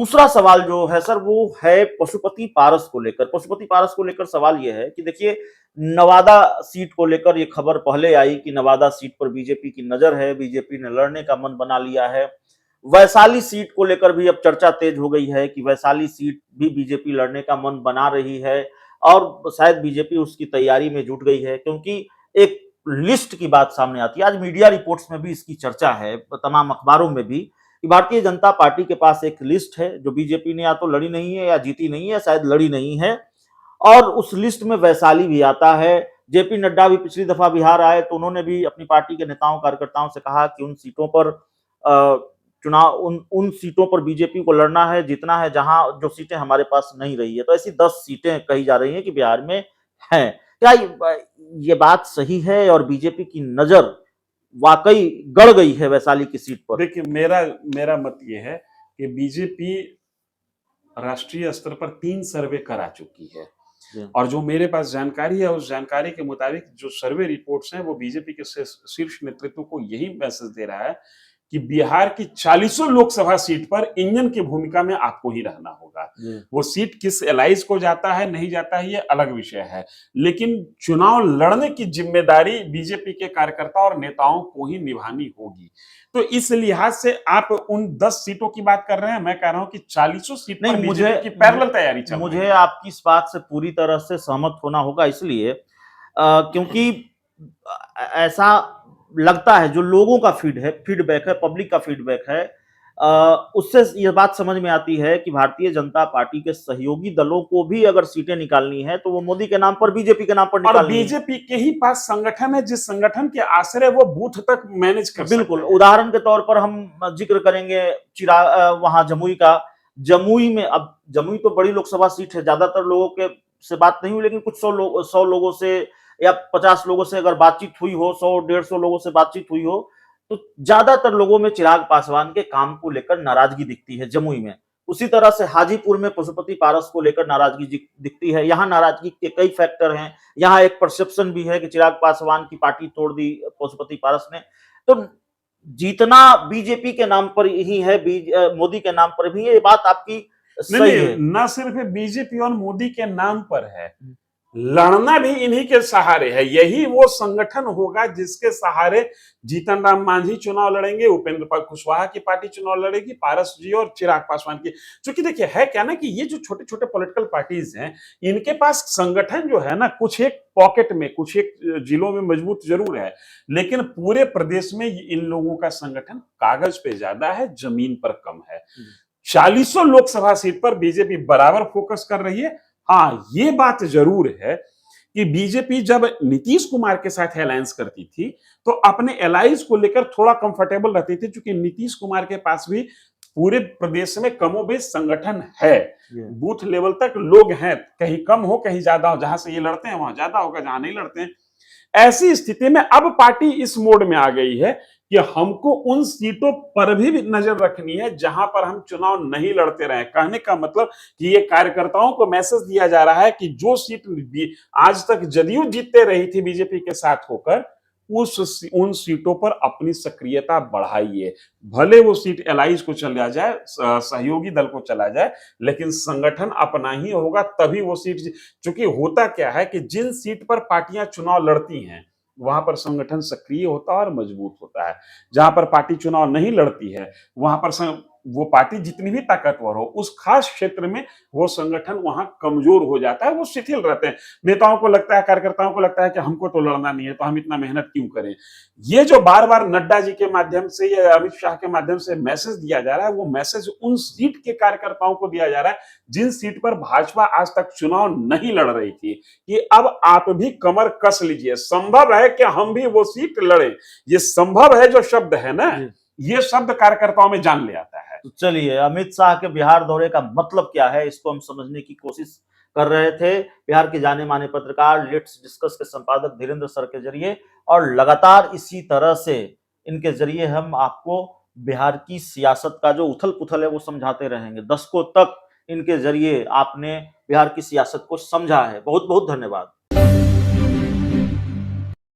दूसरा सवाल जो है सर वो है पशुपति पारस को लेकर। पशुपति पारस को लेकर सवाल ये है कि देखिए, नवादा सीट को लेकर ये खबर पहले आई कि नवादा सीट पर बीजेपी की नजर है, बीजेपी ने लड़ने का मन बना लिया है। वैशाली सीट को लेकर भी अब चर्चा तेज हो गई है कि वैशाली सीट भी बीजेपी लड़ने का मन बना रही है और शायद बीजेपी उसकी तैयारी में जुट गई है, क्योंकि एक लिस्ट की बात सामने आती है। आज मीडिया रिपोर्ट्स में भी इसकी चर्चा है, तमाम अखबारों में भी, कि भारतीय जनता पार्टी के पास एक लिस्ट है जो बीजेपी ने या तो लड़ी नहीं है या जीती नहीं है, शायद लड़ी नहीं है, और उस लिस्ट में वैशाली भी आता है। जेपी नड्डा भी पिछली दफा बिहार आए तो उन्होंने भी अपनी पार्टी के नेताओं कार्यकर्ताओं से कहा कि उन सीटों पर चुनाव उन सीटों पर बीजेपी को लड़ना है, जीतना है जहां जो सीटें हमारे पास नहीं रही है। तो ऐसी 10 सीटें कही जा रही हैं कि बिहार में हैं। क्या ये बात सही है और बीजेपी की नजर वाकई गड़ गई है वैशाली की सीट पर? देखिए, मेरा मेरा मत ये है कि बीजेपी राष्ट्रीय स्तर पर 3 सर्वे करा चुकी है, और जो मेरे पास जानकारी है उस जानकारी के मुताबिक जो सर्वे रिपोर्ट्स हैं वो बीजेपी के शीर्ष नेतृत्व को यही मैसेज दे रहा है कि बिहार की 40 लोकसभा सीट पर इंजन की भूमिका में आपको ही रहना होगा। वो सीट किस एलाइज को जाता है नहीं जाता है ये अलग विषय है, लेकिन चुनाव लड़ने की जिम्मेदारी बीजेपी के कार्यकर्ता और नेताओं को ही निभानी होगी। तो इस लिहाज से आप उन 10 सीटों की बात कर रहे हैं, मैं कह रहा हूं कि 40 सीट पर बीजेपी की पैरेलल तैयारी चल रही है। मुझे आपकी इस बात से पूरी तरह से सहमत होना होगा, इसलिए क्योंकि ऐसा लगता है, जो लोगों का फीडबैक है, पब्लिक का फीडबैक है, उससे ये बात समझ में आती है कि भारतीय जनता पार्टी के सहयोगी दलों को भी अगर सीटें निकालनी है तो वो मोदी के नाम पर, बीजेपी के नाम पर निकालनी है। और बीजेपी के ही पास संगठन है जिस संगठन के आश्रय वो बूथ तक मैनेज कर सकते हैं। बिल्कुल, उदाहरण के तौर पर हम जिक्र करेंगे वहां जमुई का। जमुई में, अब जमुई तो बड़ी लोकसभा सीट है, ज्यादातर लोगों के से बात नहीं हुई, लेकिन कुछ 100 लोगों से या 50 लोगों से अगर बातचीत हुई हो, 100-150 लोगों से बातचीत हुई हो, तो ज्यादातर लोगों में चिराग पासवान के काम को लेकर नाराजगी दिखती है जमुई में। उसी तरह से हाजीपुर में पशुपति पारस को लेकर नाराजगी दिखती है। यहाँ नाराजगी के कई फैक्टर हैं। यहाँ एक परसेप्शन भी है कि चिराग पासवान की पार्टी तोड़ दी पशुपति पारस ने। तो जीतना बीजेपी के नाम पर ही है, मोदी के नाम पर भी है, ये बात आपकी सही है। न सिर्फ बीजेपी और मोदी के नाम पर है, लड़ना भी इन्हीं के सहारे है। यही वो संगठन होगा जिसके सहारे जीतन राम मांझी चुनाव लड़ेंगे, उपेंद्र कुशवाहा की पार्टी चुनाव लड़ेगी, पारस जी और चिराग पासवान की। क्योंकि देखिए है क्या ना कि ये जो छोटे छोटे पॉलिटिकल पार्टीज हैं, इनके पास संगठन जो है ना, कुछ एक पॉकेट में, कुछ एक जिलों में मजबूत जरूर है, लेकिन पूरे प्रदेश में इन लोगों का संगठन कागज पे ज्यादा है, जमीन पर कम है। 40 लोकसभा सीट पर बीजेपी बराबर फोकस कर रही है। हाँ, ये बात जरूर है कि बीजेपी जब नीतीश कुमार के साथ अलायंस करती थी तो अपने एलाइज को लेकर थोड़ा कंफर्टेबल रहती थी, क्योंकि नीतीश कुमार के पास भी पूरे प्रदेश में कमोबेश संगठन है, बूथ लेवल तक लोग हैं, कहीं कम हो कहीं ज्यादा हो, जहां से ये लड़ते हैं वहां ज्यादा होगा, जहां नहीं लड़ते हैं। ऐसी स्थिति में अब पार्टी इस मोड में आ गई है कि हमको उन सीटों पर भी नजर रखनी है जहां पर हम चुनाव नहीं लड़ते रहे। कहने का मतलब कि ये कार्यकर्ताओं को मैसेज दिया जा रहा है कि जो सीट आज तक जदयू जीतते रही थी बीजेपी के साथ होकर, उन सीटों पर अपनी सक्रियता बढ़ाइए। भले वो सीट एलाइज को चला जाए, सहयोगी दल को चला जाए, लेकिन संगठन अपना ही होगा, तभी वो सीट। क्योंकि होता क्या है कि जिन सीट पर पार्टियां चुनाव लड़ती हैं वहां पर संगठन सक्रिय होता है और मजबूत होता है। जहां पर पार्टी चुनाव नहीं लड़ती है वहां पर वो पार्टी जितनी भी ताकतवर हो, उस खास क्षेत्र में वो संगठन वहां कमजोर हो जाता है, वो शिथिल रहते हैं। नेताओं को लगता है, कार्यकर्ताओं को लगता है कि हमको तो लड़ना नहीं है, तो हम इतना मेहनत क्यों करें। ये जो बार बार नड्डा जी के माध्यम से या अमित शाह के माध्यम से मैसेज दिया जा रहा है, वो मैसेज उन सीट के कार्यकर्ताओं को दिया जा रहा है जिन सीट पर भाजपा आज तक चुनाव नहीं लड़ रही थी, कि अब आप भी कमर कस लीजिए, संभव है कि हम भी वो सीट लड़े। ये संभव है जो शब्द है ना, ये शब्द कार्यकर्ताओं में जान ले आता है। तो चलिए, अमित शाह के बिहार दौरे का मतलब क्या है, इसको हम समझने की कोशिश कर रहे थे बिहार के जाने माने पत्रकार लेट्स डिस्कस के संपादक धीरेन्द्र सर के जरिए, और लगातार इसी तरह से इनके जरिए हम आपको बिहार की सियासत का जो उथल पुथल है वो समझाते रहेंगे। दशकों तक इनके जरिए आपने बिहार की सियासत को समझा है। बहुत बहुत धन्यवाद।